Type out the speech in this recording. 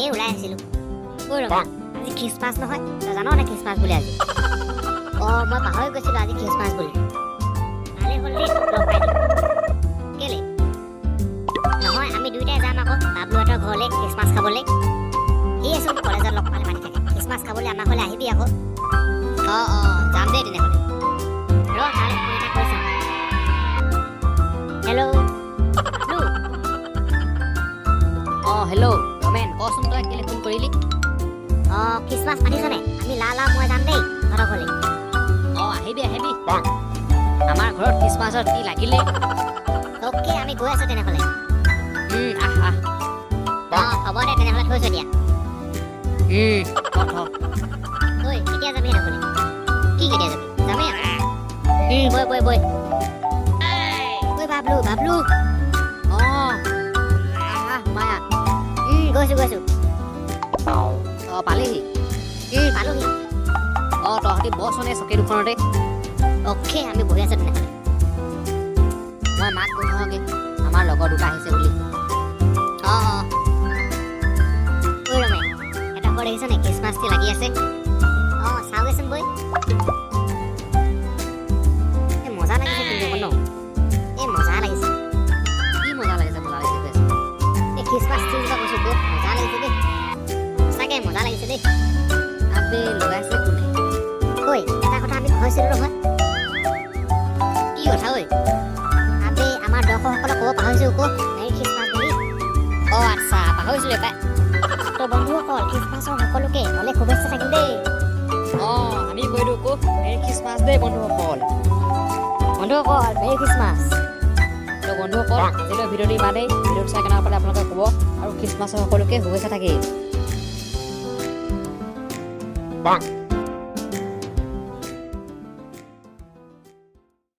এনেই ওলাই আহিছিলোঁ। ঐ ৰমা, আজি খ্ৰীষ্টমাছ নহয়, তই জান নে খ্ৰীষ্টমাছ বুলি আজি? মই পাহৰি গৈছিলোঁ আজি খ্ৰীষ্টমাছ বুলি। ভালেই হ'ল দেই তোক লগ পাই দিলোঁ। কেলে? নহয়, আমি দুইটাই যাম আকৌ বাবলুহঁতৰ ঘৰলৈ খ্ৰীষ্টমাছ খাবলৈ। সিয়েচোন কলেজত লগ পালে মাতি থাকে, খ্ৰীষ্টমাছ খাবলৈ আমাৰ ঘৰলৈ আহিবি আকৌ। যাম দেই তেনেহ'লে। তালৈ ফোন এটা কৰি চাওঁ। হেল্ল' বাবলু। হেল্ল' ৰমেন, কচোন তই কেলে ফোন কৰিলি? খ্ৰীষ্টমাছ পাতিছনে? আমি লাও মই যাম দেই তহঁতৰ ঘৰলৈ। আহিবি আমাৰ ঘৰত খ্ৰীষ্টমাছত কি লাগিলে? অ'কে, আমি গৈ আছোঁ তেনেহ'লে। আহ হ'ব দে তেনেহ'লে, থৈছোঁ দিয়া। ঐ কেতিয়া যাবি সেইডোখৰলৈ? কি কেতিয়া যাবি? যামেই বৈ ঐ বাবলু মায়া গৈছোঁ পালেহি? পালোহি। তহঁতি বচোনে চকী দুখনতে। অ'কে, আমি বহি আছোঁ তেনেহ'লে। মই মাক কৈ থওঁগে আমাৰ লগৰ দুটা আহিছে বুলি। ঐ ৰমে, এটা ঘৰ দেখিছনে খ্ৰীষ্টমাছ ট্ৰি লাগি আছে? চাওঁগেচোন বৈ। মজা লাগিছে কিন্তু ন? মজা লাগিছে। কি মজা লাগিছে এই খ্ৰীষ্টমাছ ট্ৰিজোপা কৈছোঁ বহুত মজা লাগিছে দেই। সঁচাকৈ মজা লাগিছে দেই। আবে লগাইছে কোনে? ঐ, এটা কথা আমি পাহৰিছিলোঁ নহয়। কি কথা ঐ? আবে আমাৰ দৰ্শকসকলক ক'ব পাহৰিছোঁ আকৌ মেৰী খ্ৰীষ্টমাছ বুলি। আচ্ছা, পাহৰিছিলোঁ পাই। তো বন্ধুসকল, খ্ৰীষ্টমাছৰ সকলোকে অলেখ শুভেচ্ছা থাকিল দেই। আমি কৈ দিওঁ আকৌ মেৰী খ্ৰীষ্টমাছ দেই বন্ধুসকল। Merry Christmas. তো বন্ধুসকল, আজিলৈ ভিডিঅ'টো ইমানেই। ভিডিঅ'টো চাই কেনেকুৱা পালে আপোনালোকে ক'ব, আৰু খ্ৰীষ্টমাছৰ সকলোকে শুভেচ্ছা থাকিল।